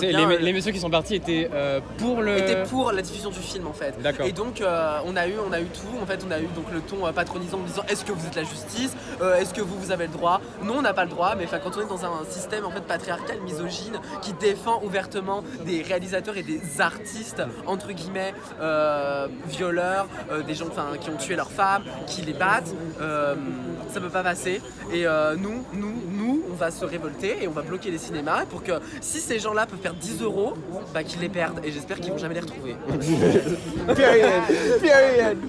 Les messieurs qui sont partis étaient pour la diffusion du film en fait. D'accord. Et donc on a eu tout. En fait, on a eu donc le ton patronisant en disant est-ce que vous êtes la justice, est-ce que vous avez le droit. Non, on n'a pas le droit. Mais quand on est dans un système en fait patriarcal, misogyne, qui défend ouvertement des réalisateurs et des artistes entre guillemets violeurs, des gens qui ont tué leurs femmes, qui les battent, ça peut pas passer. Et nous, on va se révolter et on va bloquer les cinémas pour que si ces gens-là peuvent perdre 10 €, qu'ils les perdent. Et j'espère qu'ils vont jamais les retrouver.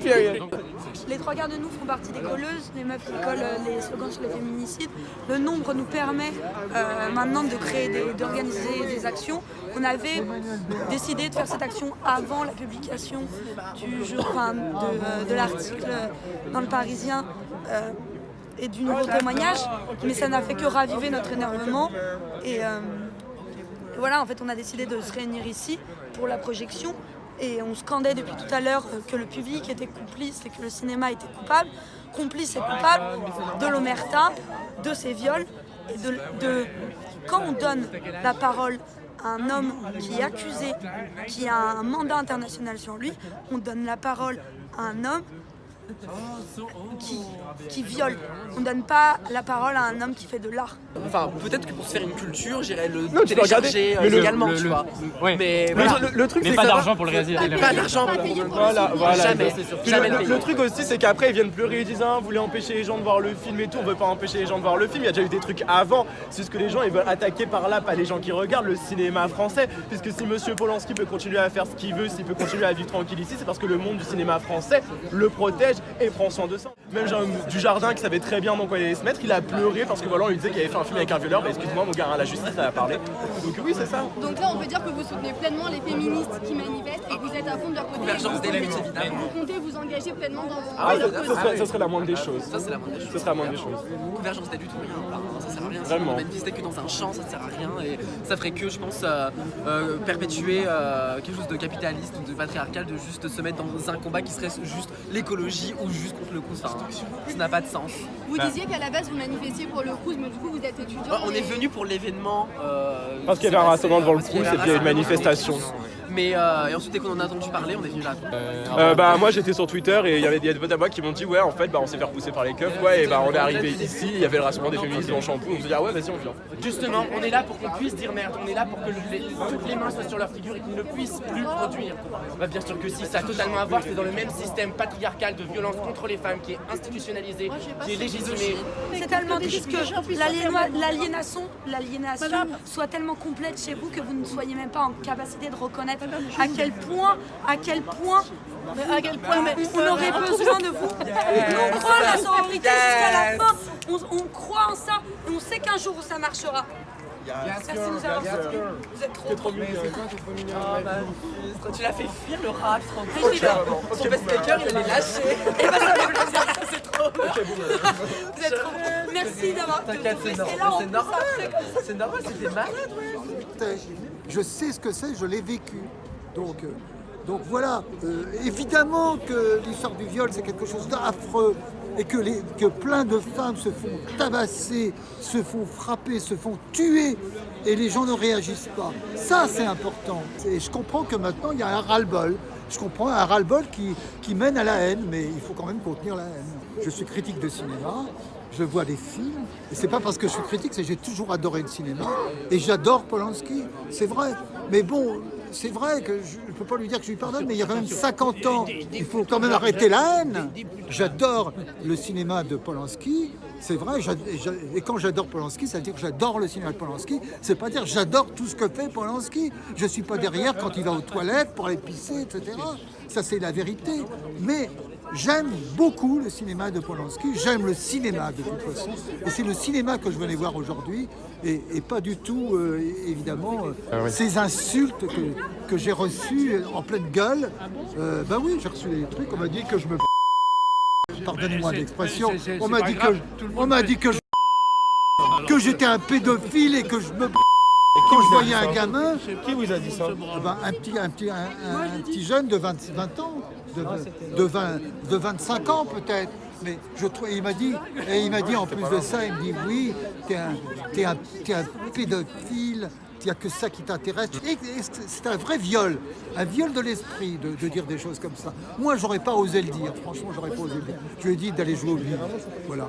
Period. Les trois quarts de nous font partie des colleuses, les meufs qui collent les slogans sur les féminicides. Le nombre nous permet maintenant de d'organiser des actions. On avait décidé de faire cette action avant la publication de l'article dans le Parisien et du nouveau témoignage, mais ça n'a fait que raviver notre énervement. Et voilà, en fait, on a décidé de se réunir ici pour la projection. Et on scandait depuis tout à l'heure que le public était complice et que le cinéma était coupable. Complice et coupable de l'omerta, de ces viols. Et quand on donne la parole à un homme qui est accusé, qui a un mandat international sur lui, on donne la parole à un homme qui viole. On donne pas la parole à un homme qui fait de l'art. Enfin, peut-être que pour se faire une culture, j'irais le télécharger légalement, tu vois. Ouais. Mais voilà. Le truc, mais c'est pas que d'argent pour le réaliser. Pas d'argent pour Voilà. Jamais. Jamais Le truc aussi, c'est qu'après ils viennent pleurer, ils disent vous voulez empêcher les gens de voir le film et tout. On veut pas empêcher les gens de voir le film. Il y a déjà eu des trucs avant. C'est ce que les gens ils veulent attaquer par là, pas les gens qui regardent le cinéma français. Puisque si Monsieur Polanski peut continuer à faire ce qu'il veut, s'il peut continuer à vivre tranquille ici, c'est parce que le monde du cinéma français le protège et prend soin de ça. Même genre Dujardin qui savait très bien dans quoi il allait se mettre, il a pleuré parce que voilà on lui disait qu'il avait fait un film avec un violeur. Excuse-moi mon gars, la justice ça a parlé. Donc oui c'est ça. Donc là on peut dire que vous soutenez pleinement les féministes qui manifestent et que vous êtes à fond de leur côté. Convergence des luttes évidemment. Vous comptez vous engager pleinement dans Ça serait la moindre des choses. Ça c'est la moindre des choses. Ça serait la moindre des choses. Convergence des luttes ou rien. Ça sert à rien. Vraiment. Si on manifestait que dans un champ, ça sert à rien et ça ferait que je pense perpétuer quelque chose de capitaliste ou de patriarcal, de juste se mettre dans un combat qui serait juste l'écologie ou juste contre le coup. Enfin, ça n'a pas de sens. Vous disiez qu'à la base vous manifestiez pour le Crous, mais du coup vous êtes étudiant. On est venu pour l'événement. Parce qu'il y avait un rassemblement devant le Crous et puis il y a une manifestation. Mais et ensuite dès qu'on en a entendu parler, on est venu là. Moi j'étais sur Twitter et il y avait des potes à moi qui m'ont dit ouais en fait on s'est fait repousser par les keufs et on est arrivé ici, il y avait le rassemblement des féministes en shampoo, on s'est dit ah ouais vas-y on vient. Justement, on est là pour qu'on puisse dire merde, on est là pour que toutes les mains soient sur leur figure et qu'ils ne puissent plus produire. Bien sûr que si, ça a totalement à voir, c'est dans le même système patriarcal de violence contre les femmes qui est institutionnalisé, qui est légitimé. C'est tellement triste que l'aliénation soit tellement complète chez vous que vous ne soyez même pas en capacité de reconnaître à quel point on aurait besoin de vous. On croit à la sororité jusqu'à la fin. On croit en ça et on sait qu'un jour ça marchera. Merci de nous avoir soutenus. Vous êtes trop mignons. Tu l'as fait fuir le rat, tranquille. Son best maker, il allait lâcher. Et bah ça fait plaisir, c'est trop. Vous êtes trop. Merci d'avoir. T'inquiète, c'est normal. C'est normal, c'était malade, ouais. Je sais ce que c'est, je l'ai vécu. Donc voilà, évidemment que l'histoire du viol c'est quelque chose d'affreux et que plein de femmes se font tabasser, se font frapper, se font tuer et les gens ne réagissent pas. Ça c'est important. Et je comprends que maintenant il y a un ras-le-bol. Je comprends un ras-le-bol qui mène à la haine, mais il faut quand même contenir la haine. Je suis critique de cinéma. Je vois des films, et c'est pas parce que je suis critique, c'est que j'ai toujours adoré le cinéma, et j'adore Polanski, c'est vrai. Mais bon, c'est vrai que je ne peux pas lui dire que je lui pardonne, mais il y a quand même 50 ans, il faut quand même arrêter la haine. J'adore le cinéma de Polanski, c'est vrai, et quand j'adore Polanski, ça veut dire que j'adore le cinéma de Polanski, c'est pas dire j'adore tout ce que fait Polanski. Je suis pas derrière quand il va aux toilettes pour aller pisser, etc. Ça c'est la vérité. Mais j'aime beaucoup le cinéma de Polanski, j'aime le cinéma de toute façon, et c'est le cinéma que je venais voir aujourd'hui, et pas du tout, évidemment, ces insultes que j'ai reçues en pleine gueule. Oui, j'ai reçu des trucs, on m'a dit que je me... pardonnez-moi l'expression, on m'a dit que j'étais un pédophile et que je me... Quand je voyais un gamin, Qui vous a dit ça? un petit jeune de 20 ans, de 25 ans peut-être. Mais il m'a dit en plus de ça, il me dit oui, t'es un pédophile, il n'y a que ça qui t'intéresse. Et c'est un vrai viol de l'esprit de dire des choses comme ça. Moi, j'aurais pas osé le dire, franchement, j'aurais pas osé le dire. Je lui ai dit d'aller jouer au billes, voilà.